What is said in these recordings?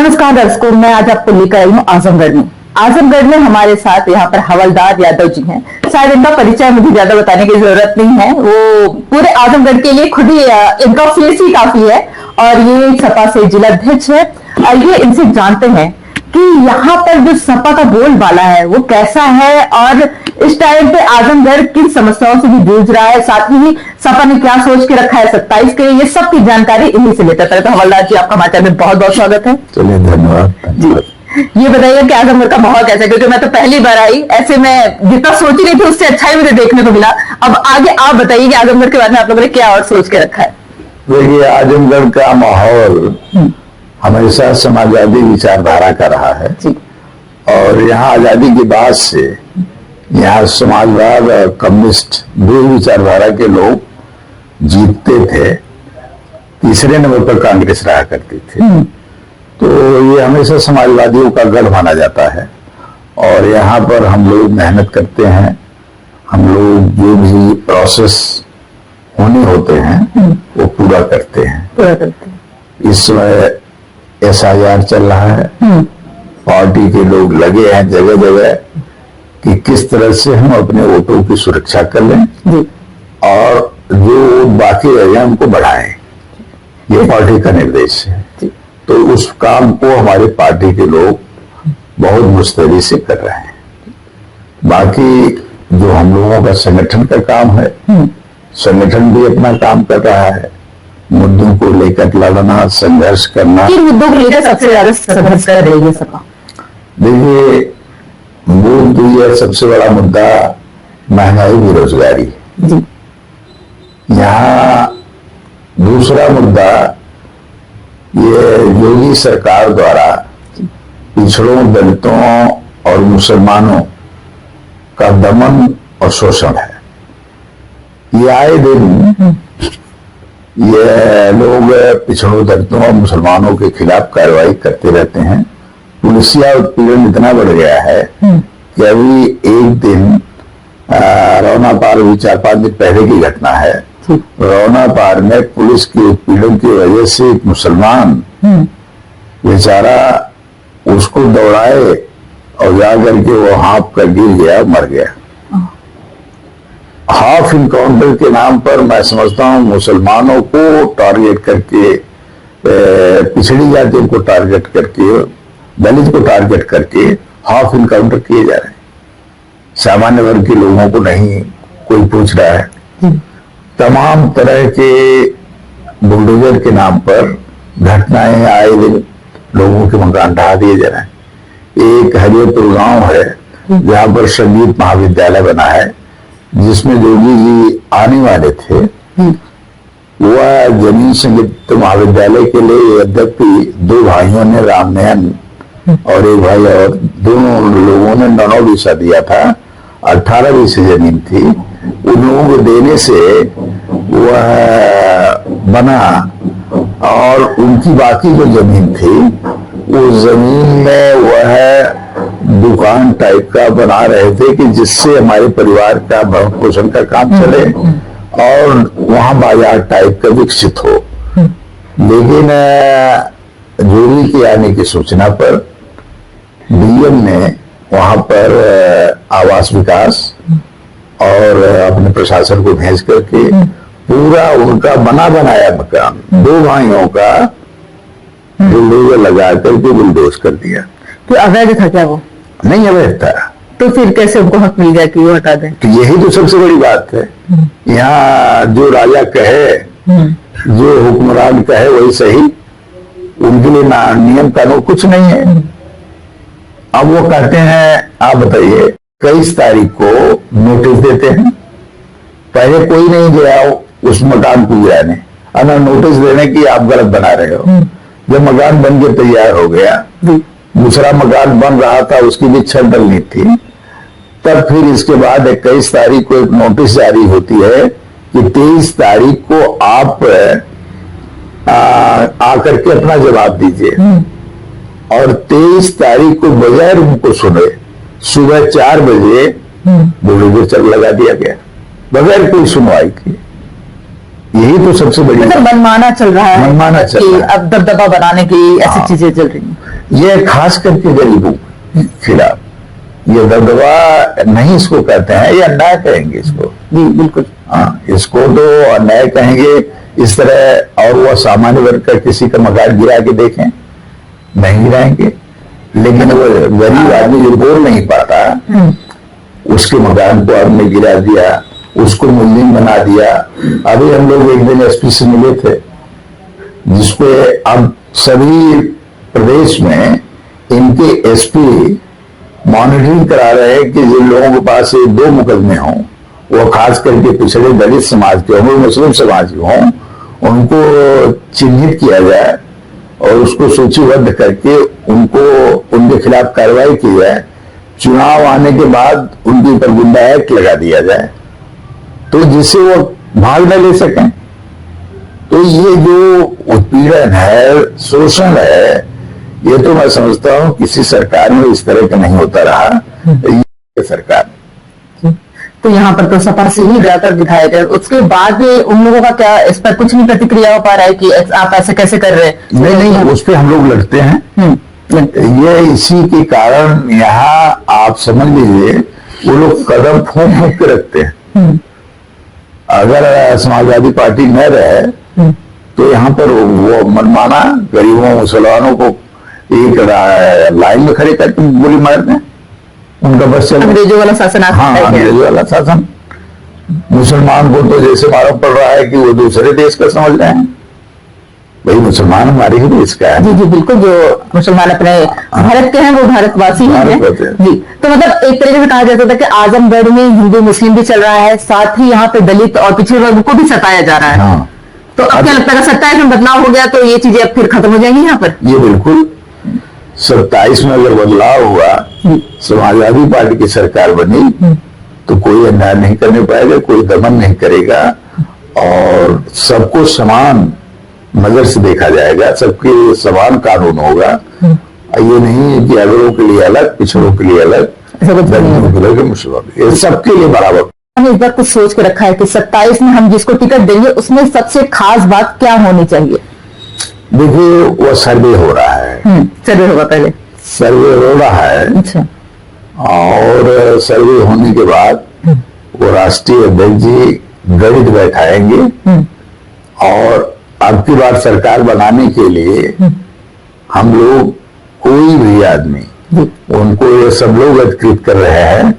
नमस्कार दर्शकों, मैं आज आपको लेकर आई हूँ आजमगढ़ में हमारे साथ यहाँ पर हवलदार यादव जी हैं। शायद इनका परिचय मुझे ज्यादा बताने की जरूरत नहीं है, वो पूरे आजमगढ़ के लिए खुद ही इनका फेस ही काफी है और ये सपा से जिलाध्यक्ष है। आइए इनसे जानते हैं कि यहाँ पर जो सपा का बोलबाला है वो कैसा है और इस टाइम पे आजमगढ़ किन समस्याओं से भी जूझ रहा है, साथ ही सपा ने क्या सोच के रखा है 27 के, ये सब की जानकारी इन्हीं से लेते हैं। तो हवलदार जी, आपका हमारे चैनल में बहुत बहुत स्वागत है। चलिए, धन्यवाद जी। ये बताइए कि आजमगढ़ का माहौल कैसा है, क्योंकि मैं तो पहली बार आई, ऐसे में जितना सोच रही थी उससे अच्छा ही मुझे देखने को मिला। अब आगे आप बताइए कि आजमगढ़ के बारे में आप लोगों ने क्या और सोच के रखा है। देखिए, आजमगढ़ का माहौल हमेशा समाजवादी विचारधारा का रहा है और यहाँ आजादी के बाद से यहाँ समाजवाद और कम्युनिस्ट दो विचारधारा के लोग जीतते थे। तीसरे नंबर पर कांग्रेस रहा करती थी। तो ये हमेशा समाजवादियों का गढ़ माना जाता है और यहाँ पर हम लोग मेहनत करते हैं। हम लोग जो भी प्रोसेस होने होते हैं वो पूरा करते हैं। इस समय SIR चल रहा है, पार्टी के लोग लगे हैं जगह जगह कि किस तरह से हम अपने वोटों की सुरक्षा कर लें और जो बाकी रह जाए उनको बढ़ाएं। ये पार्टी का निर्देश है। तो उस काम को हमारे पार्टी के लोग बहुत मुस्तैदी से कर रहे हैं। बाकी जो हम लोगों का संगठन का काम है, संगठन भी अपना काम कर रहा है। मुद्दों को लेकर लड़ना, संघर्ष करना। किन मुद्दों को लेकर सबसे ज्यादा संघर्ष कर रही है सपा? देखिए, ये सबसे बड़ा मुद्दा महंगाई, बेरोजगारी। यहाँ दूसरा मुद्दा ये योगी सरकार द्वारा पिछड़ों, दलितों और मुसलमानों का दमन और शोषण है। ये आए दिन ये लोग पिछड़ों, दलितों और मुसलमानों के खिलाफ कार्रवाई करते रहते हैं। पुलिसिया उत्पीड़न इतना बढ़ गया है कि अभी एक दिन रौना पार, भी 4-5 दिन पहले की घटना है, रौना पार में पुलिस के उत्पीड़न की वजह से एक मुसलमान बेचारा उसको दौड़ाए और जाकर के वो हाँप कर गिर गया, मर गया। हाफ इनकाउंटर के नाम पर मैं समझता हूँ मुसलमानों को टारगेट करके, पिछड़ी जातियों को टारगेट करके, दलित को टारगेट करके हाफ इनकाउंटर किए जा रहे हैं। सामान्य वर्ग के लोगों को नहीं कोई पूछ रहा है। तमाम तरह के बुलडोजर के नाम पर घटनाएं आए दिन लोगों के मकान ढहा दिए जा रहे हैं। एक हरियतपुर गांव है जहां पर संगीत महाविद्यालय बना है, जिसमें योगी जी आने वाले थे। वह जमीन संगीत महाविद्यालय के लिए यद्यपि दो भाइयों ने, रामनयन और एक भाई और, दोनों लोगों ने 9 बीसा दिया था। 18 बीसे जमीन थी। उन लोगों को देने से वह बना और उनकी बाकी जो जमीन थी उस जमीन में वह दुकान टाइप का बना रहे थे कि जिससे हमारे परिवार का भरण पोषण का काम चले और वहां बाजार टाइप का विकसित हो। लेकिन जोरी के आने की सूचना पर DM ने वहां पर आवास विकास और अपने प्रशासन को भेज करके पूरा उनका बना बनाया मकान 2 भाइयों का बुलडोजर लगा करके बुलडोज कर दिया। तो अवैध था क्या वो? नहीं अवैध था। तो फिर कैसे उनको हक मिल गया कि वो हटा दें? तो यही तो सबसे बड़ी बात है। यहाँ जो राजा कहे, जो हुक्मरान कहे वही सही। उनके लिए नियम कानून कुछ नहीं है। अब वो कहते हैं, आप बताइए, 23 तारीख को नोटिस देते हैं। पहले कोई नहीं गया उस मकान को गिराने, अगर नोटिस देने की आप गलत बना रहे हो। जब मकान बन के तैयार हो गया, दूसरा मकान बन रहा था, उसकी भी छत डलनी थी, तब फिर इसके बाद 21 तारीख को एक नोटिस जारी होती है कि 23 तारीख को आप आकर के अपना जवाब दीजिए। और 23 तारीख को बगैर उनको सुने सुबह 4 बजे बुलडोजर लगा दिया गया, बगैर कोई सुनवाई की। यही तो सबसे बड़ी मतलब मनमाना चल रहा है, मनमाना चल कि रहा है। अब दबदबा बनाने की ऐसी हाँ। चीजें चल रही हैं। ये खास करके गरीबों के खिलाफ ये दबदबा नहीं इसको कहते हैं, ये अन्याय कहेंगे इसको। जी बिल्कुल। हाँ, इसको तो अन्याय कहेंगे इस तरह। और वो सामान्य वर्ग का किसी का मकान गिरा के देखें, नहीं गिराएंगे, लेकिन वो गरीब आदमी जो बोल नहीं पाता उसके मकान को आपने गिरा दिया, उसको मुल्जिम बना दिया। अभी हम लोग एक दिन एसपी से मिले थे, जिसपे अब सभी प्रदेश में इनके एसपी मॉनिटरिंग करा रहे हैं कि जिन लोगों के पास ये 2 मुकदमे हों, वो खास करके पिछड़े दलित समाज के हों, मुस्लिम समाज के हों, उनको चिन्हित किया जाए और उसको सूचीबद्ध करके उनको उनके खिलाफ कार्रवाई की जाए। चुनाव आने के बाद उनके ऊपर गुंडा एक्ट लगा दिया जाए, तो जिससे वो भाग न ले सकें। तो ये जो उत्पीड़न है, शोषण है, ये तो मैं समझता हूं किसी सरकार में इस तरह का नहीं होता रहा। ये सरकार तो यहाँ पर तो सपा से ही ज्यादातर विधायक है, उसके बाद भी उन लोगों का क्या इस पर कुछ नहीं प्रतिक्रिया हो पा रहा है कि आप ऐसे कैसे कर रहे हैं? नहीं, उस पर हम लोग लड़ते हैं। ये इसी के कारण यहाँ आप समझ लीजिए वो लोग कदम फूंक फूंक के रखते हैं। अगर समाजवादी पार्टी न रहे तो यहाँ पर वो मनमाना गरीबों मुसलमानों को एक लाइन में खड़े करके गोली मार दें, उनका बस चल। अंग्रेजों वाला शासन। हाँ, अंग्रेजों वाला शासन। मुसलमान को तो जैसे मालूम पड़ रहा है कि वो दूसरे देश का समझ रहे हैं। भाई मुसलमान हमारे ही देश का है। जी जी बिल्कुल, जो मुसलमान अपने भारत के हैं वो भारतवासी ही हैं। जी, तो मतलब एक तरीके से कहा जाता था कि आजमगढ़ में हिंदू मुस्लिम भी चल रहा है, साथ ही यहाँ पे दलित और पिछड़े वर्ग को भी सताया जा रहा है। हाँ। तो अब क्या लगता है 27 में बदलाव हो गया तो ये चीजें अब फिर खत्म हो जाएंगी यहाँ पर? ये बिल्कुल 27 में अगर बदलाव हुआ, समाजवादी पार्टी की सरकार बनी, तो कोई अन्याय नहीं करने पाएगा, कोई दमन नहीं करेगा और सबको समान नजर से देखा जाएगा, सबके समान कानून होगा। ये नहीं है कि अगरों के लिए अलग, पिछड़ों के लिए अलग, दलितों के लिए, मुसलमानों, ये सबके लिए बराबर। हमने इस बार कुछ सोच के रखा है कि 27 में हम जिसको टिकट देंगे उसमें सबसे खास बात क्या होनी चाहिए? देखिए, वो सर्वे हो रहा है। सर्वे होगा पहले। सर्वे हो रहा है। अच्छा। और सर्वे होने के बाद वो राष्ट्रीय अध्यक्ष जी गणित बैठाएंगे और अब की बार सरकार बनाने के लिए हम लोग कोई भी आदमी उनको ये सब लोग अधिकृत कर रहे हैं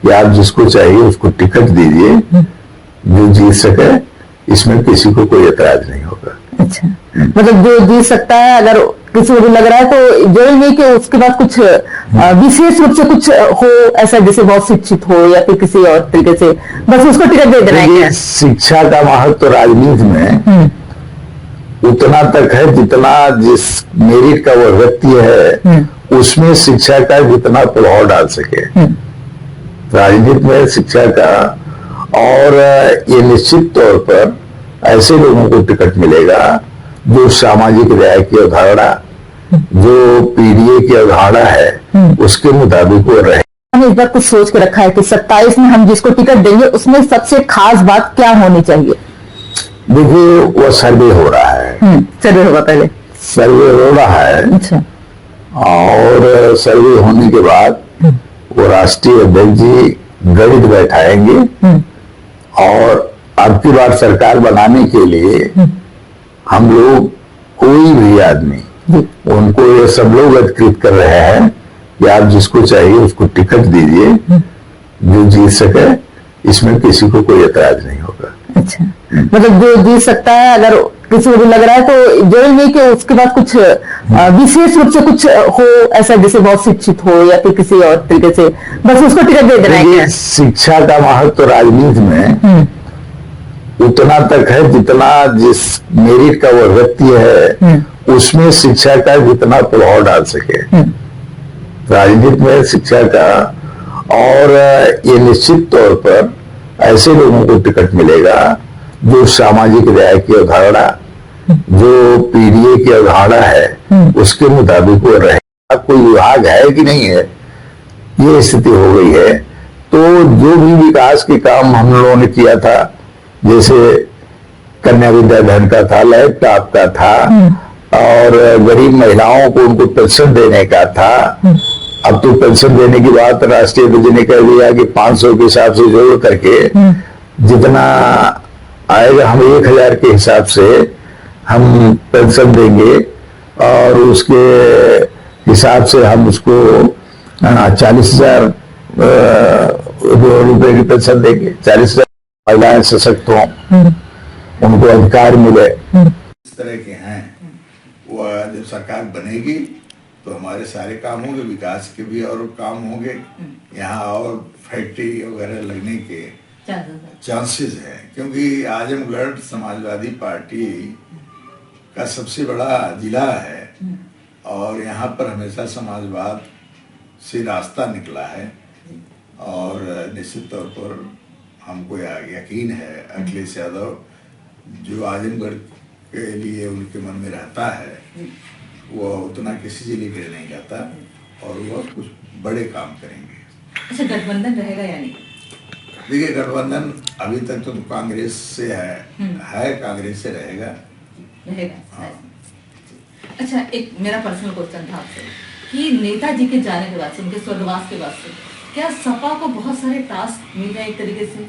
कि आप जिसको चाहिए उसको टिकट दीजिए, जो जीत सके, इसमें किसी को कोई एतराज नहीं होगा। अच्छा, मतलब जो जीत सकता है, अगर किसी को भी लग रहा है तो जरूरी नहीं कि उसके बाद कुछ विशेष रूप से कुछ हो ऐसा, जैसे बहुत शिक्षित हो या फिर किसी और तरीके से, बस उसको टिकट दे देना है। शिक्षा का महत्व राजनीति में उतना तक है जितना जिस मेरिट का वो व्यक्ति है उसमें शिक्षा का जितना प्रभाव डाल सके राजनीति में शिक्षा का। और ये निश्चित तौर पर ऐसे लोगों को टिकट मिलेगा जो सामाजिक न्याय की अवधारणा, जो पीडीए की अवधारणा है, उसके मुताबिक वो रहे। हमने इस बार कुछ सोच के रखा है कि 27 में हम जिसको टिकट देंगे उसमें सबसे खास बात क्या होनी चाहिए? देखिए, वो सर्वे हो रहा है। सर्वे होगा पहले। सर्वे हो रहा है। अच्छा। और सर्वे होने के बाद वो राष्ट्रीय अध्यक्ष जी गणित बैठाएंगे और अब की बार सरकार बनाने के लिए हम लोग कोई भी आदमी उनको ये सब लोग अधिकृत कर रहे हैं कि आप जिसको चाहिए उसको टिकट दीजिए, जो जीत सके, इसमें किसी को कोई एतराज नहीं होगा। अच्छा, मतलब जो जीत सकता है, अगर किसी को भी लग रहा है तो जरूरी नहीं कि उसके बाद कुछ विशेष रूप से कुछ हो ऐसा, जैसे बहुत शिक्षित हो या फिर किसी और तरीके से, बस उसको टिकट दे देना है। शिक्षा का महत्व राजनीति में उतना तक है जितना जिस मेरिट का वो व्यक्ति है उसमें शिक्षा का जितना प्रभाव डाल सके राजनीति में शिक्षा का। और ये निश्चित तौर पर ऐसे लोगों को टिकट मिलेगा जो सामाजिक न्याय की अवधारणा, जो पीडीए की अवधारणा है, उसके मुताबिक वो रहे। कोई विभाग है कि नहीं है, ये स्थिति हो गई है। तो जो भी विकास के काम हम लोगों ने किया था, जैसे कन्या विद्याधन का था, लैपटॉप का था, और गरीब महिलाओं को उनको पेंशन देने का था। अब तो पेंशन देने की बात राष्ट्रीय अध्यक्ष ने कह दिया कि 500 के हिसाब से जोड़ करके जितना आएगा हम 1000 के हिसाब से हम पेंशन देंगे, और उसके हिसाब से हम उसको 40,000 रुपए की पेंशन देंगे। 40,000 महिलाएं सशक्त हों, उनको अधिकार मिले। इस तरह के हैं वो जब सरकार बनेगी तो हमारे सारे काम होंगे, विकास के भी और काम होंगे, यहाँ और फैक्ट्री वगैरह लगने के चांसेस हैं, क्योंकि आजमगढ़ समाजवादी पार्टी का सबसे बड़ा जिला है और यहाँ पर हमेशा समाजवाद से रास्ता निकला है। और निश्चित तौर पर हमको यकीन है अखिलेश यादव जो आजमगढ़ के लिए उनके मन में रहता है वो उतना किसी से लेकर नहीं जाता और वह कुछ बड़े काम करेंगे। अच्छा, गठबंधन रहेगा यानी? देखिए, गठबंधन अभी तक तो कांग्रेस से है कांग्रेस से रहेगा। हाँ। अच्छा, एक मेरा पर्सनल क्वेश्चन था आपसे कि नेताजी के जाने के बाद से, उनके स्वर्गवास के बाद से, क्या सपा को बहुत सारे टास्क मिल गए एक तरीके से,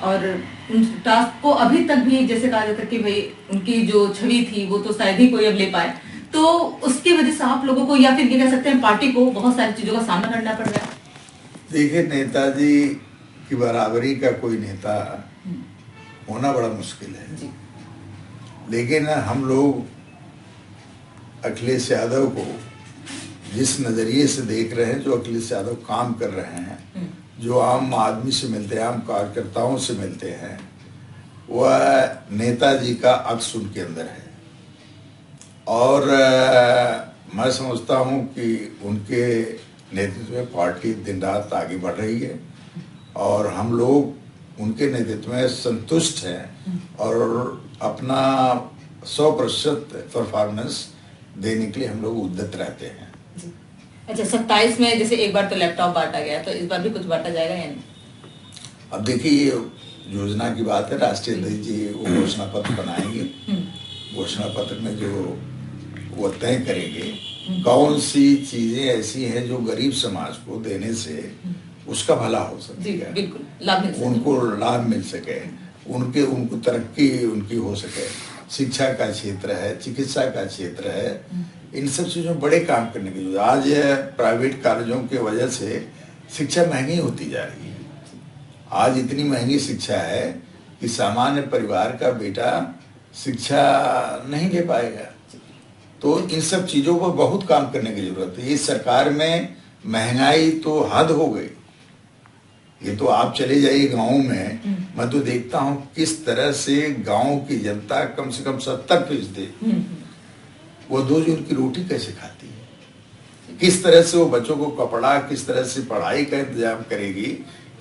और उन टास्क को अभी तक भी जैसे कहा जाता है कि भाई उनकी जो छवि थी वो तो शायद ही कोई अब ले पाए, तो उसकी वजह से आप लोगों को या फिर ये कह सकते हैं पार्टी को बहुत सारी चीजों का सामना करना पड़ रहा है? देखिए, नेताजी की बराबरी का कोई नेता होना बड़ा मुश्किल है, लेकिन हम लोग अखिलेश यादव को जिस नजरिए से देख रहे हैं, जो अखिलेश यादव काम कर रहे हैं, जो आम आदमी से मिलते हैं, आम कार्यकर्ताओं से मिलते हैं, वह नेताजी का अक्स उनके अंदर है। और मैं समझता हूं कि उनके नेतृत्व में पार्टी दिन रात आगे बढ़ रही है और हम लोग उनके नेतृत्व में संतुष्ट हैं और अपना 100% परफॉर्मेंस देने के लिए हम लोग उद्यत रहते हैं। अच्छा, 27 में जैसे एक बार तो लैपटॉप बांटा गया, तो इस बार भी कुछ बांटा जाएगा या नहीं? अब देखिए, ये योजना की बात है, राष्ट्रीय अध्यक्ष जी वो घोषणा पत्र बनाएंगे। घोषणा पत्र में जो वो तय करेंगे कौन सी चीजें ऐसी हैं जो गरीब समाज को देने से उसका भला हो सके, बिल्कुल लाभ मिल सके, उनको लाभ मिल सके, उनको तरक्की उनकी हो सके। शिक्षा का क्षेत्र है, चिकित्सा का क्षेत्र है, इन सब चीजों में बड़े काम करने की जरूरत। आज प्राइवेट कॉलेजों की वजह से शिक्षा महंगी होती जा रही है। आज इतनी महंगी शिक्षा है कि सामान्य परिवार का बेटा शिक्षा नहीं ले पाएगा। तो इन सब चीजों पर बहुत काम करने की जरूरत है। इस सरकार में महंगाई तो हद हो गई। ये तो आप चले जाइए गाँव में, मैं तो देखता हूँ किस तरह से गाँव की जनता कम से कम 70% वो 2 जून की रोटी कैसे खाती है, किस तरह से वो बच्चों को कपड़ा, किस तरह से पढ़ाई का इंतजाम करेगी।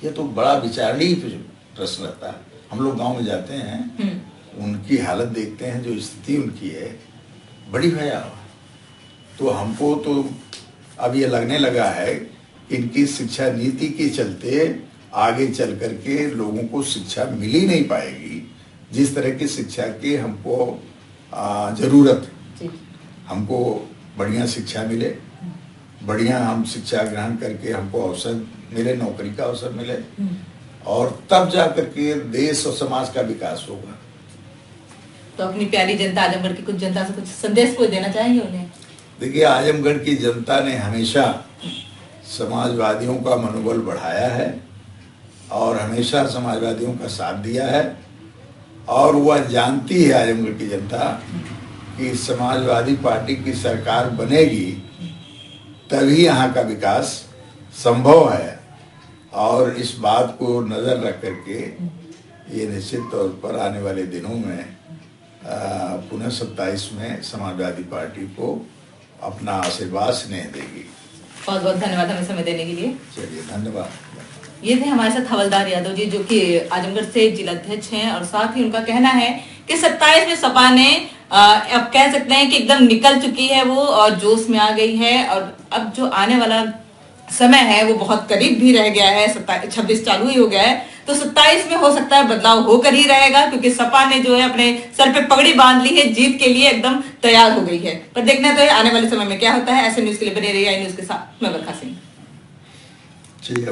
ये तो बड़ा विचारणीय प्रश्न रहता है। हम लोग गांव में जाते हैं, उनकी हालत देखते हैं, जो स्थिति उनकी है बड़ी भयावह। तो हमको तो अब ये लगने लगा है इनकी शिक्षा नीति के चलते आगे चल करके लोगों को शिक्षा मिल ही नहीं पाएगी जिस तरह की शिक्षा की हमको जरूरत है। हमको बढ़िया शिक्षा मिले, बढ़िया हम शिक्षा ग्रहण करके हमको अवसर मिले, नौकरी का अवसर मिले, और तब जा करके देश और समाज का विकास होगा। तो अपनी प्यारी जनता, आजमगढ़ की कुछ जनता से कुछ संदेश कोई देना चाहेंगे उन्हें? देखिए, आजमगढ़ की जनता ने हमेशा समाजवादियों का मनोबल बढ़ाया है और हमेशा समाजवादियों का साथ दिया है, और वह जानती है आजमगढ़ की जनता कि समाजवादी पार्टी की सरकार बनेगी तभी यहाँ का विकास संभव है। और इस बात को नजर रख करके ये निश्चित तौर पर आने वाले दिनों में पुनः 27 में समाजवादी पार्टी को अपना आशीर्वाद स्नेह देगी। बहुत बहुत धन्यवाद हमें समय देने के लिए। चलिए, धन्यवाद। ये थे हमारे साथ हवलदार यादव जी, जो कि आजमगढ़ से जिलाध्यक्ष हैं, और साथ ही उनका कहना है कि 27 में सपा ने अब कह सकते हैं कि एकदम निकल चुकी है वो, और जोश में आ गई है, और अब जो आने वाला समय है वो बहुत करीब भी रह गया है। 26 चालू ही हो गया है, तो 27 में हो सकता है बदलाव होकर ही रहेगा, क्योंकि सपा ने जो है अपने सर पे पगड़ी बांध ली है, जीत के लिए एकदम तैयार हो गई है। पर देखना तो है आने वाले समय में क्या होता है। ऐसे न्यूज के लिए बने रहिए आई न्यूज के साथ, मैं बरखा सिंह। ठीक है।